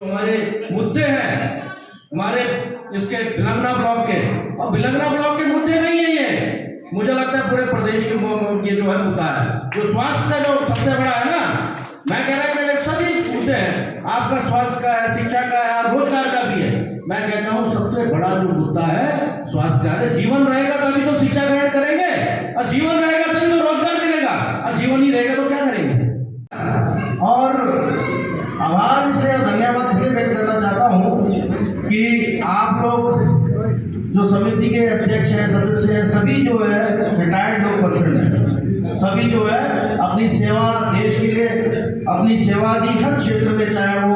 हमारे मुद्दे हैं हमारे इसके भिलंगना ब्लॉक के, और भिलंगना ब्लॉक के मुद्दे नहीं है ये, मुझे लगता है पूरे प्रदेश के ये जो है मुद्दा है, जो स्वास्थ्य का जो सबसे बड़ा है ना। मैं कह रहा हूँ सभी मुद्दे हैं, आपका स्वास्थ्य का है, शिक्षा का है, रोजगार का भी है। मैं कहता हूँ सबसे बड़ा जो मुद्दा है स्वास्थ्य का है। जीवन रहेगा तभी तो शिक्षा ग्रहण करेंगे, और जीवन रहेगा तभी तो रोजगार मिलेगा, और जीवन ही रहेगा तो क्या करेंगे। और आभार इसलिए धन्यवाद इसलिए व्यक्त करना चाहता हूँ कि आप लोग जो समिति के अध्यक्ष हैं, सदस्य हैं, सभी जो है रिटायर्ड लोग पर्सन हैं, सभी जो है अपनी सेवा देश के लिए अपनी सेवा दी हर क्षेत्र में, चाहे वो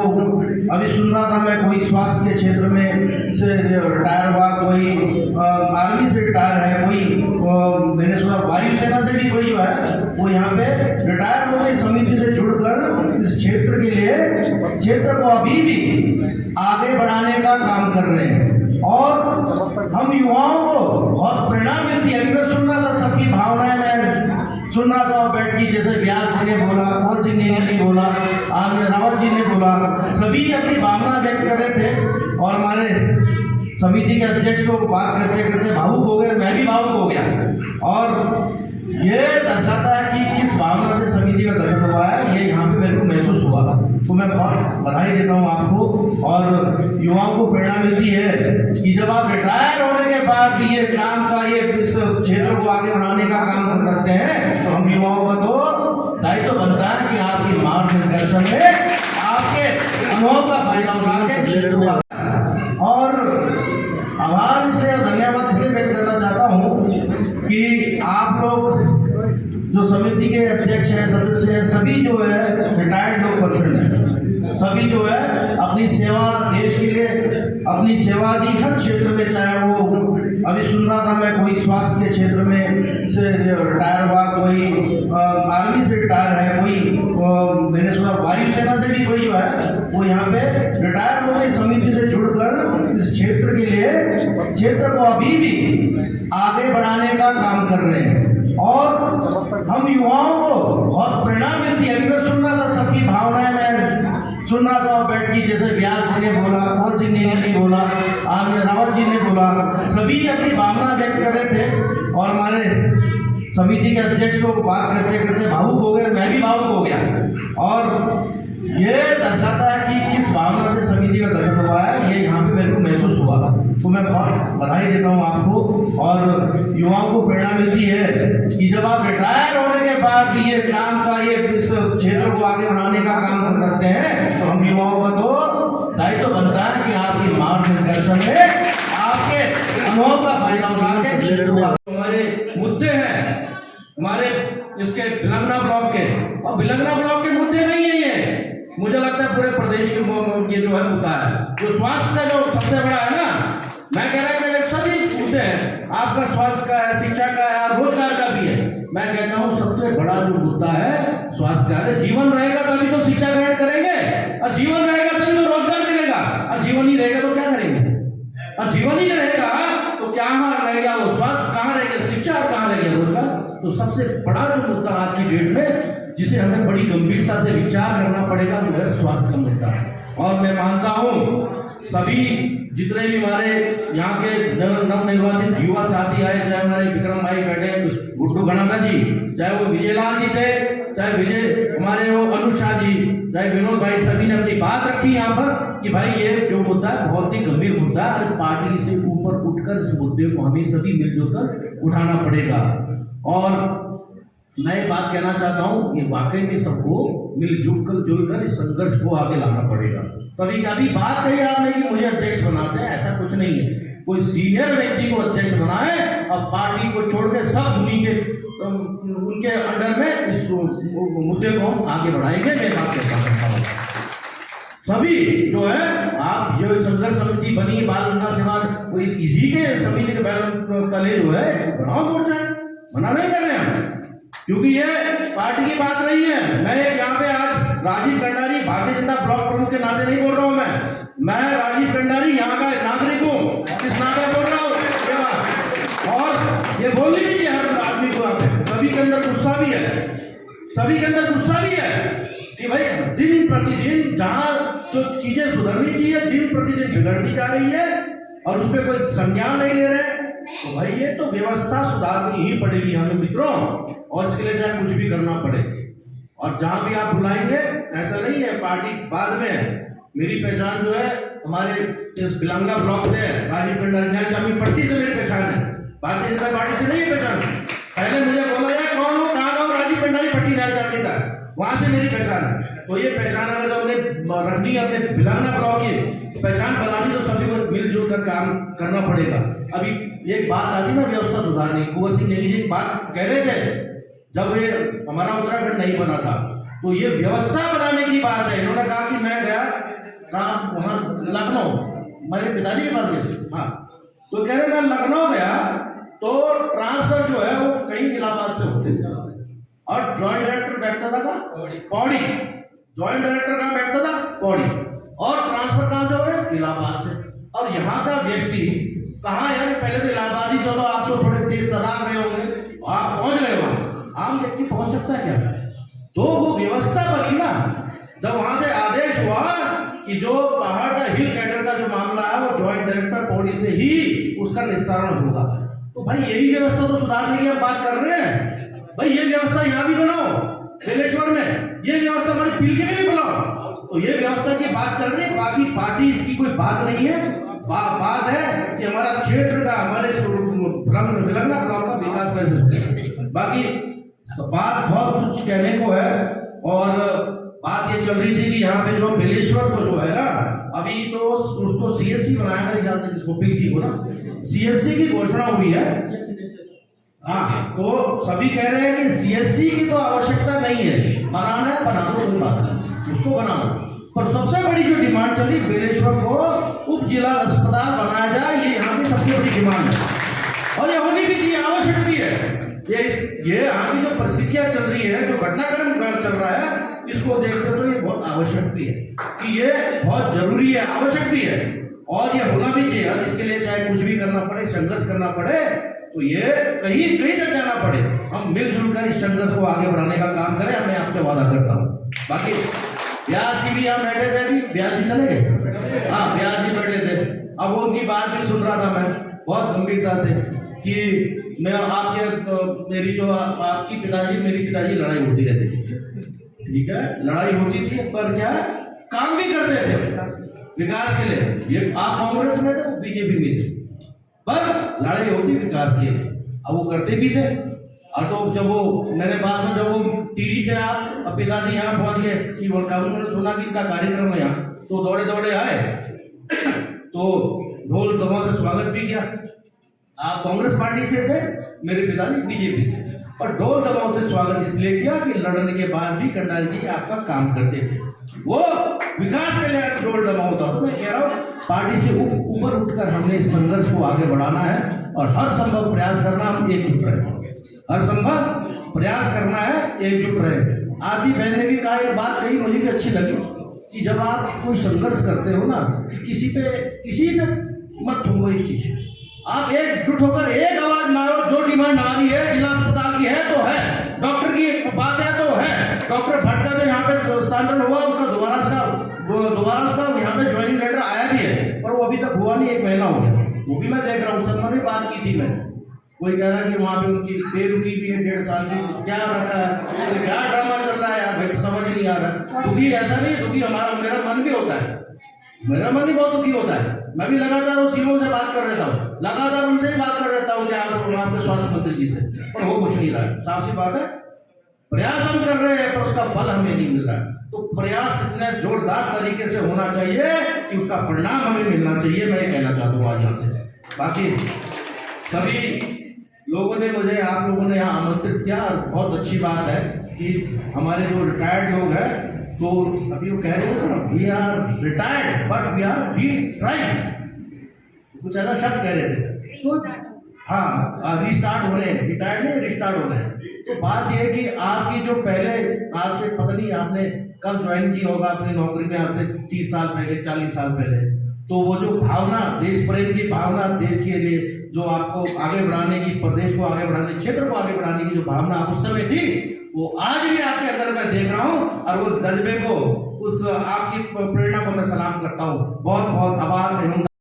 अभी सुन रहा था मैं कोई स्वास्थ्य के क्षेत्र में से रिटायर हुआ, कोई आर्मी से रिटायर है, कोई मैंने सुना वायुसेना से भी कोई जो है वो यहाँ पे रिटायर होकर समिति से जुड़कर इस क्षेत्र के लिए क्षेत्र को अभी भी आगे बढ़ाने का काम कर रहे हैं। और हम युवाओं को बहुत प्रेरणा मिलती है। अभी मैं सुन रहा था सबकी भावनाएं, मैं सुन रहा था बैठ की, जैसे व्यास जी ने बोला, कौन सिंह ने बोला, रावत जी ने बोला, सभी अपनी भावना व्यक्त कर रहे थे। और हमारे समिति के अध्यक्ष को बात करते करते भावुक हो गए, मैं भी भावुक हो गया। और ये दर्शाता है कि किस भावना से समिति का गठन हुआ है, ये यहाँ पे मेरे को महसूस हुआ। तो मैं बहुत बधाई देता हूँ आपको, और युवाओं को प्रेरणा मिलती है कि जब आप रिटायर होने के बाद भी ये काम का ये इस क्षेत्र को आगे बढ़ाने का काम कर सकते हैं, तो हम युवाओं का तो दायित्व बनता है कि आपकी मार्गदर्शन में आपके अनुभव का फायदा उठा के। और आभार इसलिए धन्यवाद इसलिए व्यक्त करना चाहता हूँ कि आप लोग जो समिति के अध्यक्ष हैं, सदस्य हैं, सभी जो है रिटायर्ड लोग पर्सन हैं, सभी जो है अपनी सेवा देश के लिए अपनी सेवा दी हर क्षेत्र में, चाहे वो अभी सुन रहा था मैं कोई स्वास्थ्य के क्षेत्र में से रिटायर हुआ, कोई आर्मी से रिटायर है, कोई मैंने सुना वायुसेना से भी कोई जो है वो यहाँ पे रिटायर होकर समिति से जुड़कर इस क्षेत्र के लिए क्षेत्र को अभी भी आगे बढ़ाने का काम कर रहे हैं। और हम युवाओं को बहुत प्रेरणा मिलती है। अभी मैं सुन रहा था सबकी भावनाएं, मैं सुन रहा था बैठ की, जैसे व्यास जी ने बोला, कौन सिंह ने बोला, रावत जी ने बोला, सभी अपनी भावना व्यक्त कर रहे थे। और हमारे समिति के अध्यक्ष को बात करते करते भावुक हो गए, मैं भी भावुक हो गया। और ये दर्शाता है कि किस भावना से समिति का गठन हुआ है, ये यहाँ पे मेरे को महसूस हुआ। तो मैं बहुत बधाई देता हूँ आपको, और युवाओं को प्रेरणा मिलती है कि जब आप रिटायर होने के बाद भी ये काम का ये इस क्षेत्र को आगे बढ़ाने का काम कर सकते हैं, तो हम युवाओं का तो दायित्व बनता है कि आपकी मार्गदर्शन में आपके अनुभव का फायदा उठा के। हमारे मुद्दे हैं हमारे इसके भिलंगना ब्लॉक के, और भिलंगना ब्लॉक के मुद्दे नहीं है ये, मुझे लगता है पूरे प्रदेश के ये जो है मुद्दा है, जो स्वास्थ्य का जो सबसे बड़ा है ना। मैं कह रहा हूँ सभी मुद्दे हैं, आपका स्वास्थ्य का है, शिक्षा का है, रोजगार का भी है। मैं कहता हूँ सबसे बड़ा जो मुद्दा है स्वास्थ्य का है। जीवन रहेगा तभी तो शिक्षा ग्रहण करेंगे, और जीवन रहेगा तभी तो रोजगार मिलेगा, और जीवन ही रहेगा तो क्या करेंगे। और जीवन ही रहेगा तो क्या रहेगा वो स्वास्थ्य, कहाँ रहेगा शिक्षा, और कहाँ रहेगा रोजगार। तो सबसे बड़ा जो मुद्दा आज की डेट में जिसे हमें बड़ी गंभीरता से विचार करना पड़ेगा वो है स्वास्थ्य का मुद्दा। और मैं मानता हूँ सभी जितने भी हमारे यहाँ के नवनिर्वाचित युवा साथी आए, चाहे हमारे विक्रम भाई बैठे, गुड्डू गणाका जी, चाहे वो विजयलाल जी थे, चाहे विजय हमारे वो अनुषा जी, चाहे विनोद भाई, सभी ने अपनी बात रखी यहाँ पर कि भाई ये जो मुद्दा है बहुत ही गंभीर मुद्दा है, पार्टी से ऊपर उठकर इस मुद्दे को हमें सभी मिलजुल कर उठाना पड़ेगा। और मैं ये बात कहना चाहता हूँ कि वाकई में सबको मिलजुल कर इस संघर्ष को आगे लाना पड़ेगा। सभी का भी बात कही आपने कि मुझे अध्यक्ष बनाते हैं, ऐसा कुछ नहीं है। कोई सीनियर व्यक्ति को अध्यक्ष बनाए और पार्टी को छोड़ के सब उन्हीं के उनके अंडर में इस मुद्दे को हम आगे बढ़ाएंगे। मैं बात कहता हूँ सभी जो है आप जो संघर्ष समिति बनी बाल गंगा सेवा, इसी के समिति के तले जो है बनाओ मोर्चा, मना नहीं कर रहे हैं, क्योंकि ये पार्टी की बात नहीं है। मैं यहाँ पे आज राजीव भंडारी भारतीय जनता ब्लॉक प्रमुख के नाते नहीं बोल रहा हूँ, मैं राजीव भंडारी यहाँ का नागरिक हूँ, इस नाते बोल रहा हूँ ये बात। और ये बोलनी चाहिए हर आदमी को, सभी के अंदर गुस्सा भी है, सभी के अंदर गुस्सा भी है कि भाई दिन प्रतिदिन जहाँ जो चीजें सुधरनी चाहिए दिन प्रतिदिन बिगड़ती जा रही है और उस पर कोई संज्ञान नहीं ले रहे, तो भाई ये तो व्यवस्था सुधारनी ही पड़ेगी हमें मित्रों, और इसके लिए चाहे कुछ भी करना पड़े। और जहां भी आप बुलाएंगे, ऐसा नहीं है पार्टी बाद में है। मेरी पहचान जो है हमारे इस बिलंगा ब्लॉक से है, राजीव पंडारी पट्टी से मेरी पहचान है, भारतीय जनता पार्टी से नहीं है पहचान। पहले मुझे बोला जाए कौन हो, कहाँ का राजीव पंडारी पट्टी न्यायचामी का, वहां से मेरी पहचान है। तो ये पहचान अगर जो हमने रखनी है अपने बिलंगा ब्लॉक की पहचान बनानी, तो सभी को मिलजुल कर काम करना पड़ेगा। अभी एक बात आती ना व्यवस्था सुधारनी, कुंवर सिंह नेगी जी एक बात कह रहे थे, जब ये हमारा उत्तराखंड नहीं बना था तो ये व्यवस्था बनाने की बात है। इन्होंने कहा कि मैं गया कहाँ, वहां लखनऊ, मेरे पिताजी के पास गए, हाँ, तो कह रहे मैं लखनऊ गया तो ट्रांसफर जो है वो कहीं इलाहाबाद से होते थे, और ज्वाइंट डायरेक्टर बैठता था का पौड़ी, ज्वाइंट डायरेक्टर कहाँ बैठता था पौड़ी, और ट्रांसफर कहाँ से हो रहे इलाहाबाद से। और यहाँ का व्यक्ति कहाँ यार, पहले तो इलाहाबाद ही, चलो आप तो थोड़े तेज तरार रहे होंगे, आप पहुंच गए वहां, आम व्यक्ति पहुंच सकता है क्या? तो वो व्यवस्था बनी ना, जब वहां से आदेश हुआ कि जो पहाड़ का हिल कैडर का जो मामला है वो ज्वाइंट डायरेक्टर पौड़ी से ही उसका निस्तारण होगा। तो भाई यही व्यवस्था तो सुधारने की हम बात कर रहे हैं। भाई ये व्यवस्था यहाँ भी बनाओ बेलेश्वर में, ये व्यवस्था हमारे पिलके में भी बनाओ। तो ये व्यवस्था की बात चल रही है, बाकी पार्टी इसकी कोई बात नहीं है। बात है कि हमारा क्षेत्र का, हमारे बिलंगा ब्लॉक का विकास कैसे। बाकी बात बहुत कुछ कहने को है, और बात ये चल रही थी कि यहाँ पे जो बेलेश्वर को जो है ना, अभी तो उसको सीएससी बनाया मेरे ख्याल से, जिसको पिलकी को ना सीएससी की घोषणा हुई है। हाँ, तो सभी कह रहे हैं कि सीएससी की तो आवश्यकता नहीं है, बनाना है बना दो, कोई बात नहीं, उसको बना दो। पर सबसे बड़ी जो डिमांड चली, बेलेश्वर को उप जिला अस्पताल बनाया जाए, ये यहाँ की सबसे बड़ी डिमांड है, और ये होनी भी चाहिए, आवश्यक भी है। ये यहाँ की जो परिस्थितियां चल रही है, जो घटनाक्रम चल रहा है, इसको देखते तो ये बहुत आवश्यक भी है, कि ये बहुत जरूरी है, आवश्यक भी है, और ये होना भी चाहिए। और इसके लिए चाहे कुछ भी करना पड़े, संघर्ष करना पड़े, तो ये कहीं कहीं तक जाना पड़े, हम मिलजुल कर इस संघर्ष को आगे बढ़ाने का काम करें, मैं आपसे वादा करता हूँ। बाकी ब्यास जी भी यहाँ बैठे थे, अभी ब्यास जी चले गए, हाँ ब्यास जी बैठे थे, अब उनकी बात भी सुन रहा था मैं बहुत गंभीरता से, कि मैं आपके मेरी जो आपकी पिताजी, मेरी पिताजी लड़ाई होती रहती थी, ठीक है, लड़ाई होती थी, पर क्या काम भी करते थे विकास के लिए। ये आप कांग्रेस में थे, बीजेपी में थे, पर लड़ाई होती विकास के लिए, अब वो करते भी थे। और तो जब वो मैंने बात में, जब वो टीवी थे आप, अब पिताजी यहाँ पहुंच गए कि वो उन्होंने सुना कि इनका कार्यक्रम है यहाँ, तो दौड़े दौड़े आए, तो ढोल दमाओं से स्वागत भी किया। आप कांग्रेस पार्टी से थे, मेरे पिताजी बीजेपी से, और ढोल दबाव से स्वागत इसलिए किया कि लड़ने के बाद भी कंडारी जी आपका काम करते थे, वो विकास के लिए ढोल दबाव था। तो मैं कह रहा हूँ पार्टी से ऊपर उठकर हमने इस संघर्ष को आगे बढ़ाना है, और हर संभव प्रयास करना, हम एकजुट रहे, हर संभव प्रयास करना है, एकजुट रहे। आदि बहन ने भी कहा, एक बात कही मुझे भी अच्छी लगी, कि जब आप कोई संघर्ष करते हो ना, किसी पे मत थूको एक चीज, आप एकजुट होकर एक आवाज मारो, जो डिमांड हमारी है, जिला अस्पताल की है तो है, डॉक्टर की बात है तो है, डॉक्टर भट्ट का जो यहाँ पे स्थानांतरण हुआ, उसका दोबारा उसका यहाँ पे ज्वाइनिंग लेटर आया भी है, पर वो अभी तक हुआ नहीं, 1 महीना हो गया, वो भी मैं देख रहा हूँ। संगमा में बात की थी मैंने, कोई कह रहा है कि वहाँ पे उनकी देर रुकी भी है 1.5 साल की, क्या रखा है, तो क्या ड्रामा चल रहा है यार, भाई समझ नहीं आ रहा। दुखी ऐसा नहीं, दुखी मेरा मन भी होता है, मेरा मन भी बहुत दुखी होता है। मैं भी लगातार उस सीएमओ से बात कर रहता हूँ, लगातार उनसे ही बात कर रहता हूँ, आपके स्वास्थ्य मंत्री जी से, पर वो कुछ नहीं रहा है। साफ सी बात है, प्रयास हम कर रहे हैं पर उसका फल हमें नहीं मिल रहा है। तो प्रयास इतने जोरदार तरीके से होना चाहिए कि उसका परिणाम हमें मिलना चाहिए, मैं ये कहना चाहता हूँ आज यहाँ से। बाकी सभी लोगों ने मुझे, आप लोगों ने यहाँ आमंत्रित किया, बहुत अच्छी बात है कि हमारे जो रिटायर्ड लोग हैं, तो अभी वो कह रहे हो ना, we are retired but we are retrying, कुछ ऐसा शब्द कह रहे थे, तो हाँ रिस्टार्ट हो रहे हैं, रिटायर्ड नहीं रिस्टार्ट हो रहे हैं। तो बात यह है कि आपकी जो पहले, आज से पता नहीं आपने कब ज्वाइन किया होगा अपनी नौकरी में, आज से 30 साल पहले, 40 साल पहले, तो वो जो भावना, देश प्रेम की भावना, देश के लिए जो आपको आगे बढ़ाने की, प्रदेश को आगे बढ़ाने, क्षेत्र को आगे बढ़ाने की जो भावना उस समय थी, वो आज भी आपके अंदर मैं देख रहा हूं, और उस जज्बे को उस आपकी प्रेरणा को मैं सलाम करता हूँ। बहुत बहुत आभार।